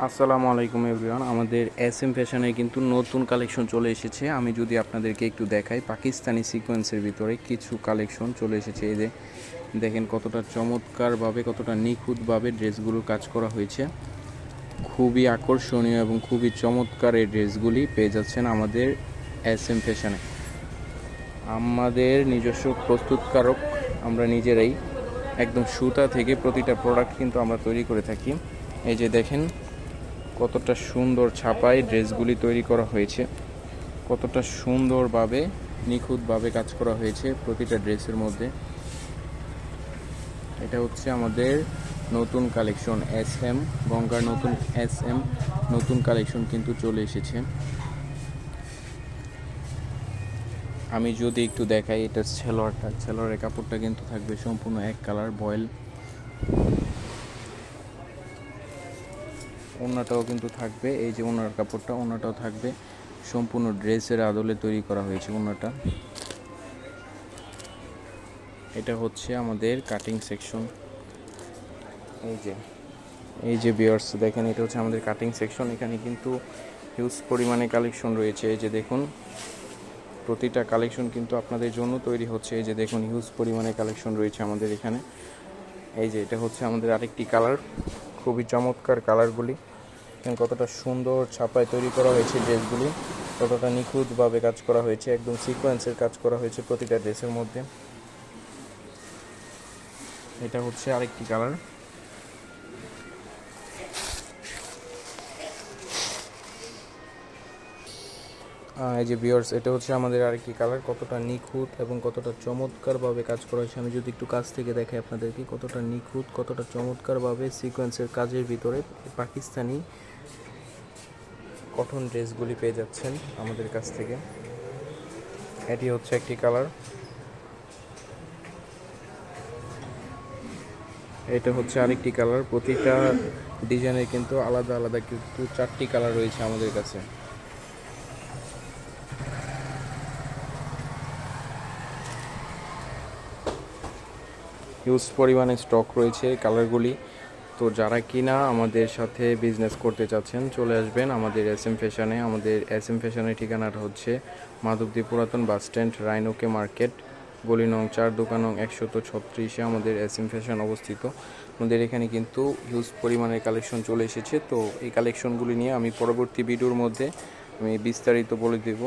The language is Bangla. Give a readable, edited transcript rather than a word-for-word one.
আসসালামু আলাইকুম এভরিওয়ান। আমাদের এসএম ফ্যাশনে কিন্তু নতুন কালেকশন চলে এসেছে। আমি যদি আপনাদেরকে একটু দেখাই, পাকিস্তানি সিকোয়েন্সের ভিতরে কিছু কালেকশন চলে এসেছে। এই যে দেখেন কতটা চমৎকারভাবে, কতটা নিখুঁতভাবে ড্রেসগুলোর কাজ করা হয়েছে। খুবই আকর্ষণীয় এবং খুবই চমৎকার এই ড্রেসগুলি পেয়ে যাচ্ছেন আমাদের এসএম ফ্যাশনে। আমাদের নিজস্ব প্রস্তুতকারক, আমরা নিজেরাই একদম সুতা থেকে প্রতিটা প্রোডাক্ট কিন্তু আমরা তৈরি করে থাকি। এই যে দেখেন কতটা সুন্দর ছাপায় ড্রেসগুলি তৈরি করা হয়েছে, কতটা সুন্দরভাবে নিখুঁতভাবে কাজ করা হয়েছে প্রতিটা ড্রেসের মধ্যে। এটা হচ্ছে আমাদের নতুন কালেকশন এসএম, গঙ্গার নতুন এসএম নতুন কালেকশন কিন্তু চলে এসেছে। আমি যদি একটু দেখাই, এটা ছেলোয়ারের কাপড়টা কিন্তু থাকবে সম্পূর্ণ এক কালার বয়েল। ওড়নাটাও কিন্তু থাকবে, এই যে ওড়নার কাপড়টা, ওড়নাটাও থাকবে সম্পূর্ণ ড্রেসের আদলে তৈরি করা হয়েছে ওড়নাটা। এটা হচ্ছে আমাদের কাটিং সেকশন। এই যে ভিউয়ার্স দেখেন, এটা হচ্ছে আমাদের কাটিং সেকশন। এখানে কিন্তু হিউজ পরিমাণে কালেকশন রয়েছে। এই যে দেখুন, প্রতিটা কালেকশন কিন্তু আপনাদের জন্য তৈরি হচ্ছে। এই যে দেখুন, হিউজ পরিমাণে কালেকশন রয়েছে আমাদের এখানে। এই যে এটা হচ্ছে আমাদের আরেকটি কালার, খুবই চমৎকার কালারগুলি। কতটা সুন্দর ছাপায় তৈরি করা হয়েছে ড্রেসগুলি, কতটা নিখুঁতভাবে কাজ করা হয়েছে, একদম সিকোয়েন্সের কাজ করা হয়েছে প্রতিটা ড্রেসের মধ্যে। এটা হচ্ছে আরেকটি কালার। এই যে ভিউয়ার্স, এটা হচ্ছে আমাদের আরেকটি কালার, কতটা নিখুঁত এবং কতটা চমৎকারভাবে কাজ করা হয়েছে। আমি যদি একটু কাছ থেকে দেখাই আপনাদেরকে, কতটা নিখুঁত, কতটা চমৎকারভাবে সিকোয়েন্সের কাজের ভিতরে পাকিস্তানি কটন ড্রেসগুলি পেয়ে যাচ্ছেন আমাদের কাছ থেকে। এটি হচ্ছে একটি কালার। এটা হচ্ছে আরেকটি কালার। প্রতিটা ডিজাইনের কিন্তু আলাদা আলাদা কিন্তু 4টি কালার রয়েছে আমাদের কাছে। হিউজ পরিমাণে স্টক রয়েছে কালারগুলি। তো যারা কিনা আমাদের সাথে বিজনেস করতে চাচ্ছেন, চলে আসবেন আমাদের এসএম ফ্যাশনে। আমাদের এসএম ফ্যাশনের ঠিকানাটা হচ্ছে মাধবদী পুরাতন বাস স্ট্যান্ড, রাইনোকে মার্কেট, গলি নং 4, দোকান নং 136-এ আমাদের এসএম ফ্যাশন অবস্থিত। আমাদের এখানে কিন্তু হিউজ পরিমাণের কালেকশন চলে এসেছে। তো এই কালেকশনগুলি নিয়ে আমি পরবর্তী ভিডিওর মধ্যে আমি বিস্তারিত বলে দেব।